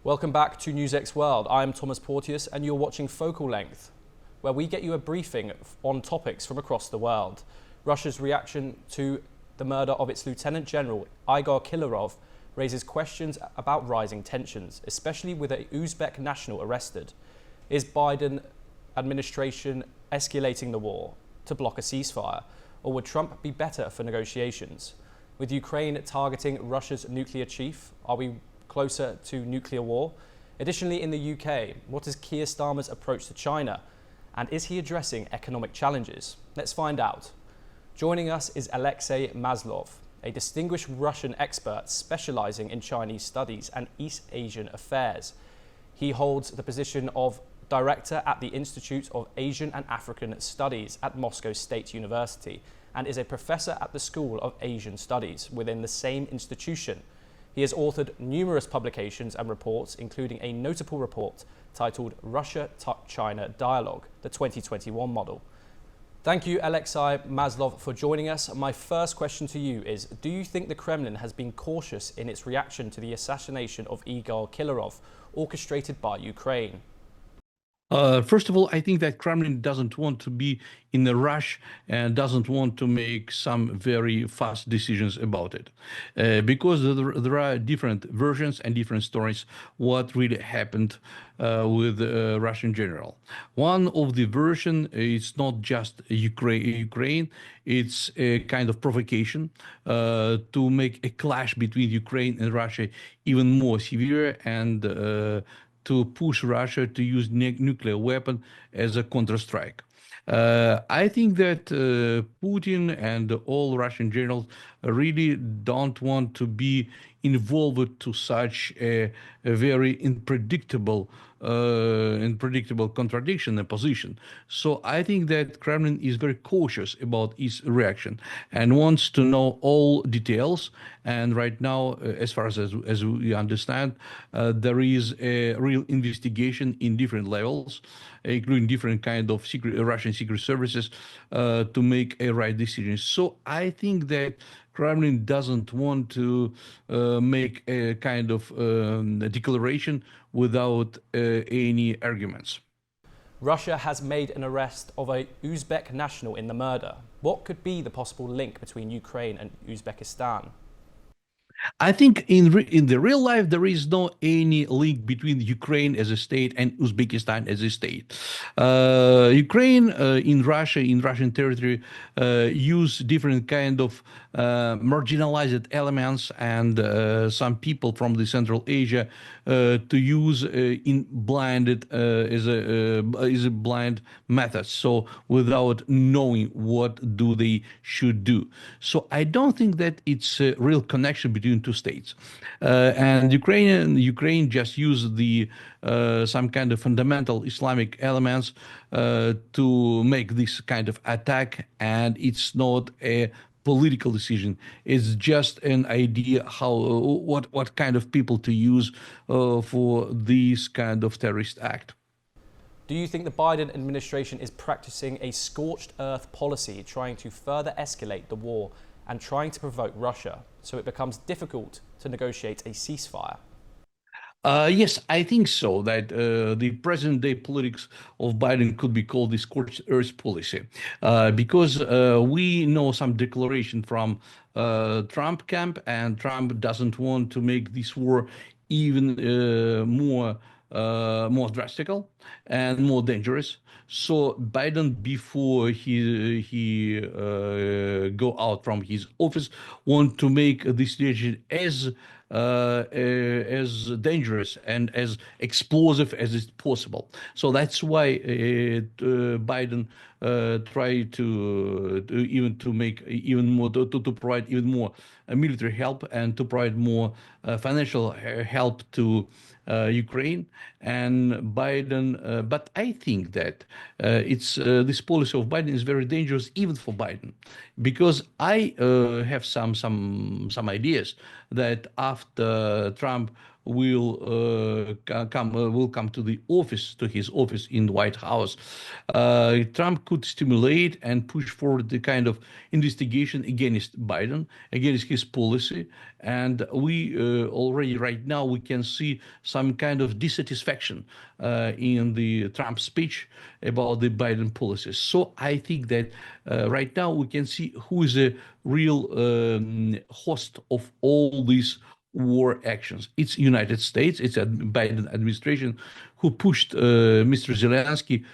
Welcome back to NewsX World. I'm Thomas Porteous and you're watching Focal Length, where we get you a briefing on topics from across the world. Russia's reaction to the murder of its Lieutenant General Igor Kirillov raises questions about rising tensions, especially with an Uzbek national arrested. Is Biden administration escalating the war to block a ceasefire, or would Trump be better for negotiations? With Ukraine targeting Russia's nuclear chief, are we closer to nuclear war? Additionally, in the UK, what is Keir Starmer's approach to China? And is he addressing economic challenges? Let's find out. Joining us is Alexei Maslov, a distinguished Russian expert specializing in Chinese studies and East Asian affairs. He holds the position of Director at the Institute of Asian and African Studies at Moscow State University and is a professor at the School of Asian Studies within the same institution. He has authored numerous publications and reports, including a notable report titled Russia-China Dialogue, the 2021 model. Thank you, Alexei Maslov, for joining us. My first question to you is, do you think the Kremlin has been cautious in its reaction to the assassination of Igor Kirillov, orchestrated by Ukraine? First of all, I think that Kremlin doesn't want to be in a rush and doesn't want to make some very fast decisions about it, because there are different versions and different stories what really happened with the Russian general. One of the version is not just Ukraine, it's a kind of provocation to make a clash between Ukraine and Russia even more severe and to push Russia to use nuclear weapon as a counter-strike. I think that Putin and all Russian generals really don't want to be involved to such a very unpredictable contradiction and position. So I think that Kremlin is very cautious about its reaction and wants to know all details. And right now, as far as we understand, there is a real investigation in different levels, including different kind of Russian secret services, to make a right decision. So I think that Kremlin doesn't want to make a kind of declaration without any arguments. Russia has made an arrest of a Uzbek national in the murder. What could be the possible link between Ukraine and Uzbekistan? I think in the real life there is no any link between Ukraine as a state and Uzbekistan as a state. Ukraine in Russian territory use different kind of marginalized elements and some people from the Central Asia to use in blinded is a blind method. So without knowing what do they should do. So I don't think that it's a real connection between two states, and Ukraine just used the some kind of fundamental Islamic elements to make this kind of attack, and it's not a political decision. It's just an idea how what kind of people to use for this kind of terrorist act. Do you think the Biden administration is practicing a scorched earth policy, trying to further escalate the war and trying to provoke Russia, so it becomes difficult to negotiate a ceasefire? Yes, I think so, that the present-day politics of Biden could be called the scorched earth policy, because we know some declaration from Trump camp, and Trump doesn't want to make this war even more drastical and more dangerous. So Biden, before he go out from his office, want to make this situation as dangerous and as explosive as is possible. So that's why Biden tried to make even more to provide even more military help and to provide more financial help to Ukraine and Biden. But I think that it's this policy of Biden is very dangerous even for Biden, because I have some ideas that after Trump will come to the office, to his office in the White House, Trump could stimulate and push forward the kind of investigation against Biden, against his policy. And we already right now we can see some kind of dissatisfaction in the Trump speech about the Biden policies. So I think that right now we can see who is a real host of all these war actions. It's United States. It's a Biden administration who pushed Mr. Zelensky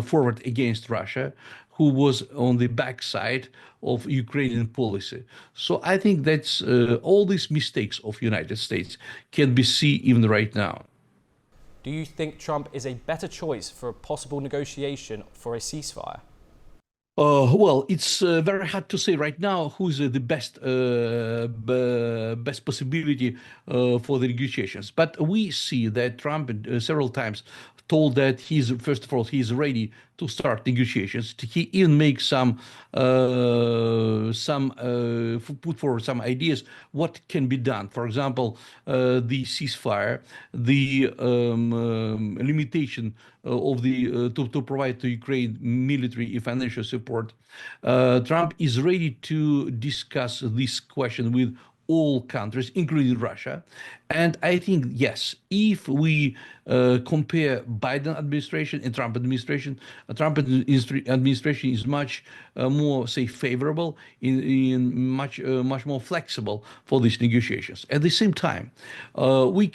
forward against Russia, who was on the backside of Ukrainian policy. So I think that's all these mistakes of United States can be seen even right now. Do you think Trump is a better choice for a possible negotiation for a ceasefire? Well, it's very hard to say right now who's the best possibility for the negotiations. But we see that Trump several times told that he's first of all he's ready to start negotiations. He even makes put forward some ideas what can be done. For example, the ceasefire, the limitation of the to provide to Ukraine military and financial support. Trump is ready to discuss this question with all countries, including Russia. And I think, yes, if we compare Biden administration and Trump administration, Trump administration is much more, say, favorable, in much more flexible for these negotiations. At the same time, we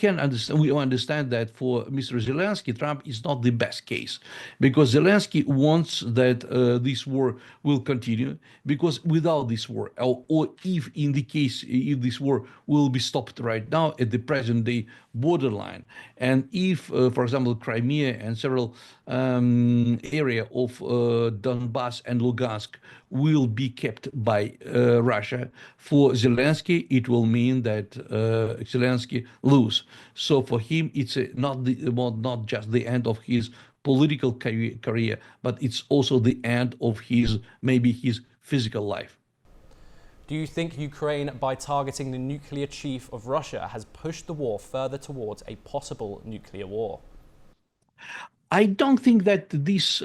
understand that for Mr. Zelensky, Trump is not the best case because Zelensky wants that this war will continue because without this war, or if in the case if this war will be stopped right now at the present day borderline, and if, for example, Crimea and several area of Donbass and Lugansk will be kept by Russia, for Zelensky, it will mean that Zelensky lose. So for him, it's not just the end of his political career, but it's also the end of his maybe his physical life. Do you think Ukraine, by targeting the nuclear chief of Russia, has pushed the war further towards a possible nuclear war? I don't think that this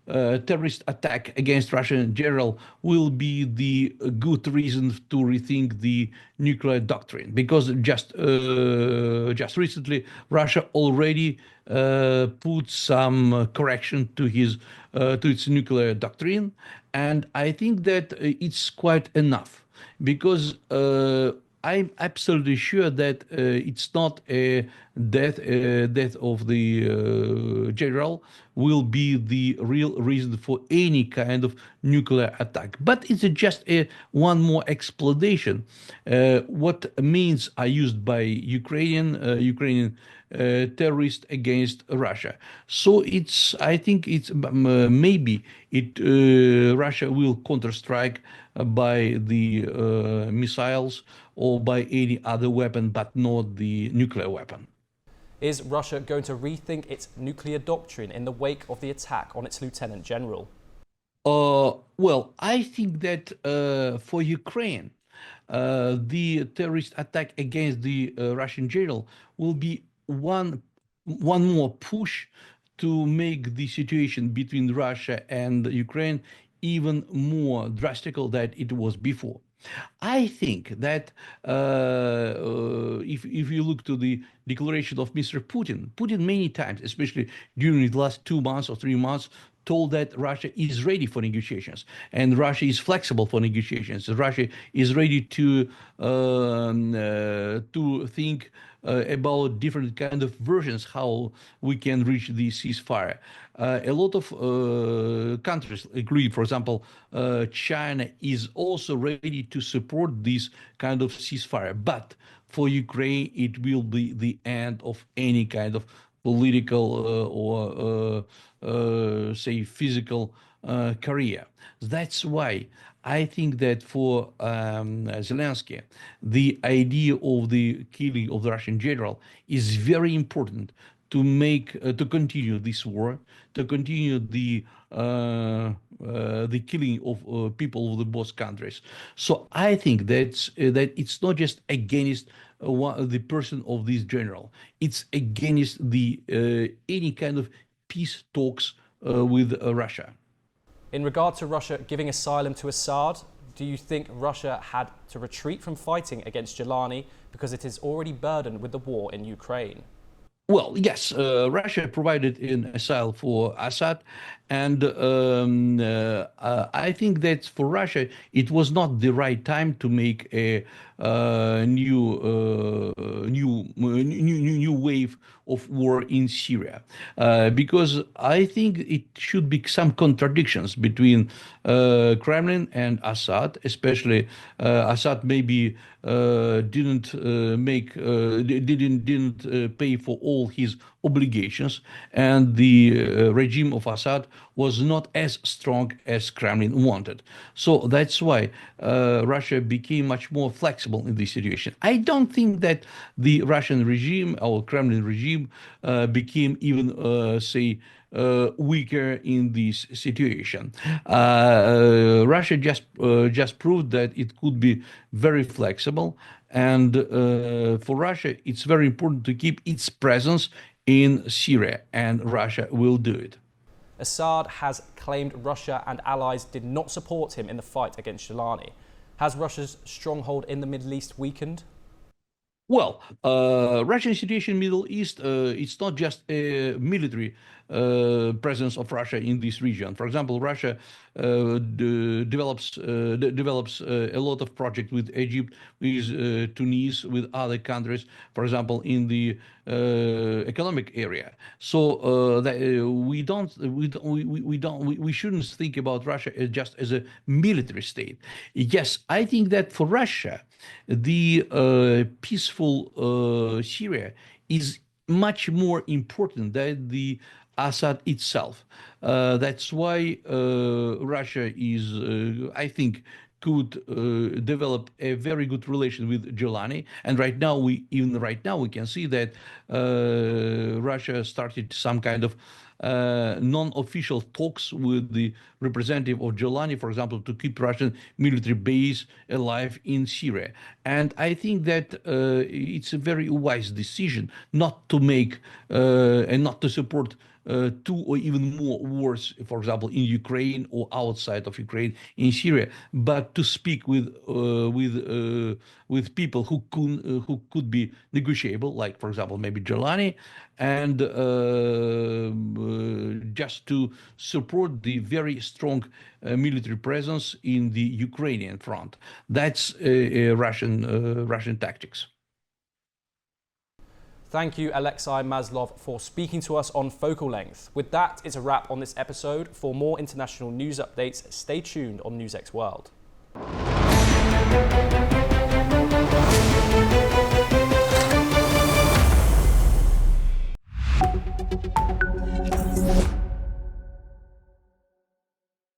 terrorist attack against Russia in general will be the good reason to rethink the nuclear doctrine, because just recently Russia already put some correction to its nuclear doctrine, and I think that it's quite enough because I'm absolutely sure that it's not a death of the general will be the real reason for any kind of nuclear attack. But it's just one more explanation. What means are used by Ukrainian terrorists against Russia. So I think it's maybe Russia will counterstrike by the missiles or by any other weapon, but not the nuclear weapon. Is Russia going to rethink its nuclear doctrine in the wake of the attack on its lieutenant general? Well, I think that for Ukraine, the terrorist attack against the Russian general will be one more push to make the situation between Russia and Ukraine even more drastical than it was before. I think that if you look to the declaration of Mr. Putin many times, especially during the last 2 months or 3 months, told that Russia is ready for negotiations and Russia is flexible for negotiations. Russia is ready to think about different kind of versions how we can reach the ceasefire. A lot of countries agree. For example, China is also ready to support this kind of ceasefire. But for Ukraine, it will be the end of any kind of political or say physical career. That's why I think that for Zelensky, the idea of the killing of the Russian general is very important to continue this war, to continue the killing of people of the both countries. So I think that it's not just against the person of this general. It's against the any kind of peace talks with Russia. In regard to Russia giving asylum to Assad, do you think Russia had to retreat from fighting against Jelani because it is already burdened with the war in Ukraine? Well, yes, Russia provided an asylum for Assad, and I think that for Russia it was not the right time to make a new wave of war in Syria, because I think it should be some contradictions between Kremlin and Assad, especially Assad maybe didn't pay for all his obligations, and the regime of Assad was not as strong as Kremlin wanted. So that's why Russia became much more flexible in this situation. I don't think that the Russian regime or Kremlin regime became even, say, weaker in this situation. Russia just proved that it could be very flexible, and for Russia, it's very important to keep its presence in Syria, and Russia will do it. Assad has claimed Russia and allies did not support him in the fight against Jelani. Has Russia's stronghold in the Middle East weakened? Well, Russian situation in Middle East, it's not just a military presence of Russia in this region. For example, Russia develops a lot of projects with Egypt, with Tunis, with other countries. For example, in the economic area. So that we shouldn't think about Russia as just as a military state. Yes, I think that for Russia, the peaceful Syria is much more important than the Assad itself. That's why Russia is, I think, could develop a very good relation with Jelani. And even right now, we can see that Russia started some kind of non-official talks with the representative of Jelani, for example, to keep Russian military base alive in Syria. And I think that it's a very wise decision not to make and not to support two or even more wars, for example, in Ukraine or outside of Ukraine, in Syria, but to speak with people who could be negotiable, like, for example, maybe Jelani, and just to support the very strong military presence in the Ukrainian front. That's Russian tactics. Thank you, Alexei Maslov, for speaking to us on Focal Length. With that, it's a wrap on this episode. For more international news updates, stay tuned on NewsX World.